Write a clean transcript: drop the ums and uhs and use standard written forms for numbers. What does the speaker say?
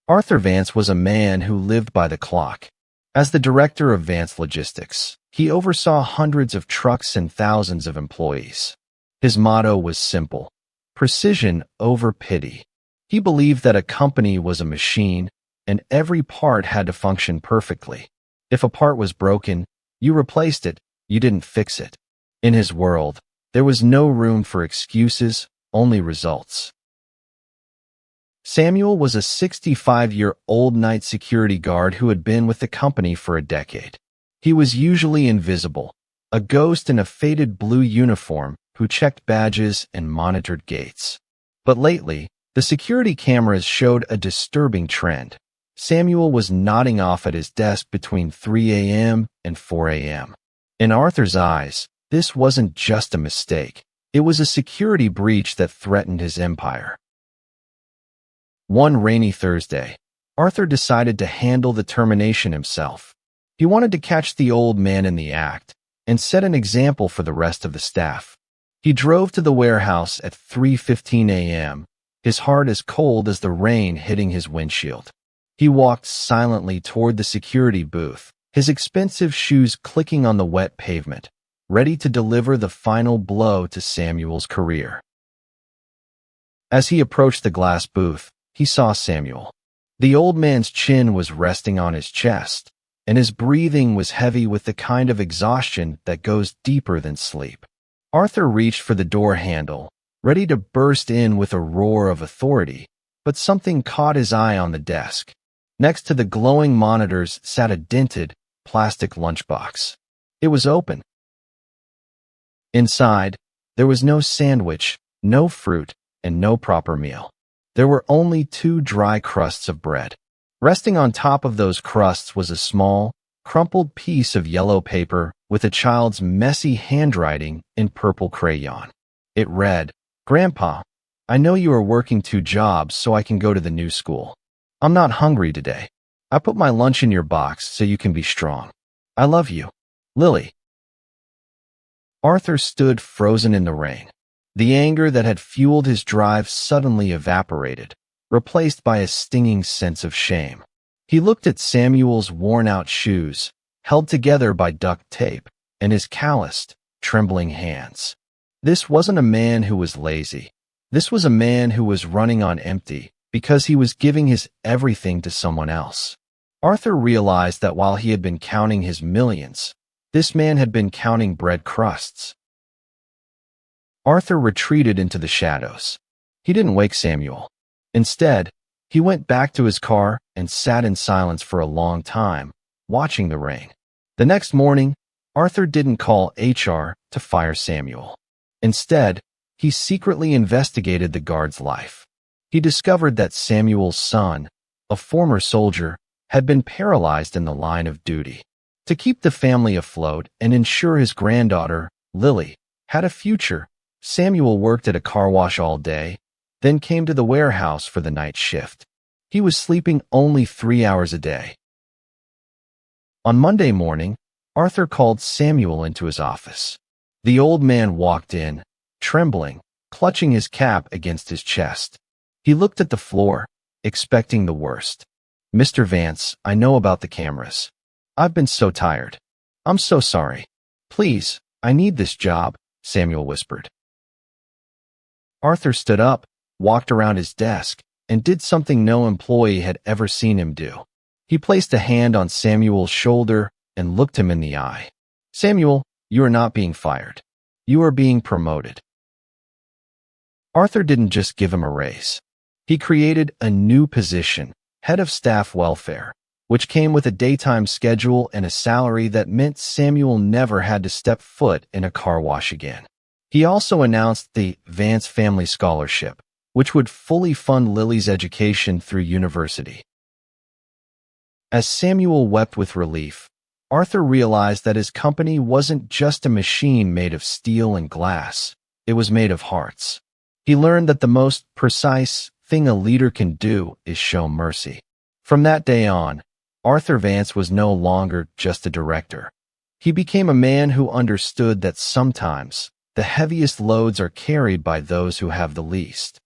Arthur Vance was a man who lived by the clock. As the director of Vance Logistics, he oversaw hundreds of trucks and thousands of employees. His motto was simple: precision over pity. He believed that a company was a machine, and every part had to function perfectly. If a part was broken, you replaced it, you didn't fix it. In his world, there was no room for excuses, only results. Samuel was a 65-year-old night security guard who had been with the company for a decade. He was usually invisible, a ghost in a faded blue uniform who checked badges and monitored gates. But lately, the security cameras showed a disturbing trend. Samuel was nodding off at his desk between 3 a.m. and 4 a.m. In Arthur's eyes, this wasn't just a mistake. It was a security breach that threatened his empire. One rainy Thursday, Arthur decided to handle the termination himself. He wanted to catch the old man in the act and set an example for the rest of the staff. He drove to the warehouse at 3:15 a.m., his heart as cold as the rain hitting his windshield. He walked silently toward the security booth, his expensive shoes clicking on the wet pavement, ready to deliver the final blow to Samuel's career. As he approached the glass booth, he saw Samuel. The old man's chin was resting on his chest, and his breathing was heavy with the kind of exhaustion that goes deeper than sleep. Arthur reached for the door handle, ready to burst in with a roar of authority, but something caught his eye on the desk. Next to the glowing monitors sat a dented, plastic lunchbox. It was open. Inside, there was no sandwich, no fruit, and no proper meal. There were only 2 dry crusts of bread. Resting on top of those crusts was a small, crumpled piece of yellow paper with a child's messy handwriting in purple crayon. It read, "Grandpa, I know you are working 2 jobs so I can go to the new school. I'm not hungry today. I put my lunch in your box so you can be strong. I love you. Lily." Arthur stood frozen in the rain. The anger that had fueled his drive suddenly evaporated, replaced by a stinging sense of shame. He looked at Samuel's worn-out shoes, held together by duct tape, and his calloused, trembling hands. This wasn't a man who was lazy. This was a man who was running on empty because he was giving his everything to someone else. Arthur realized that while he had been counting his millions, this man had been counting bread crusts. Arthur retreated into the shadows. He didn't wake Samuel. Instead, he went back to his car and sat in silence for a long time, watching the rain. The next morning, Arthur didn't call HR to fire Samuel. Instead, he secretly investigated the guard's life. He discovered that Samuel's son, a former soldier, had been paralyzed in the line of duty. To keep the family afloat and ensure his granddaughter, Lily, had a future, Samuel worked at a car wash all day, then came to the warehouse for the night shift. He was sleeping only 3 hours a day. On Monday morning, Arthur called Samuel into his office. The old man walked in, trembling, clutching his cap against his chest. He looked at the floor, expecting the worst. "Mr. Vance, I know about the cameras. I've been so tired. I'm so sorry. Please, I need this job," Samuel whispered. Arthur stood up, walked around his desk, and did something no employee had ever seen him do. He placed a hand on Samuel's shoulder and looked him in the eye. "Samuel, you are not being fired. You are being promoted." Arthur didn't just give him a raise. He created a new position, head of staff welfare, which came with a daytime schedule and a salary that meant Samuel never had to step foot in a car wash again. He also announced the Vance Family Scholarship, which would fully fund Lily's education through university. As Samuel wept with relief, Arthur realized that his company wasn't just a machine made of steel and glass. It was made of hearts. He learned that the most precise thing a leader can do is show mercy. From that day on, Arthur Vance was no longer just a director. He became a man who understood that sometimes the heaviest loads are carried by those who have the least.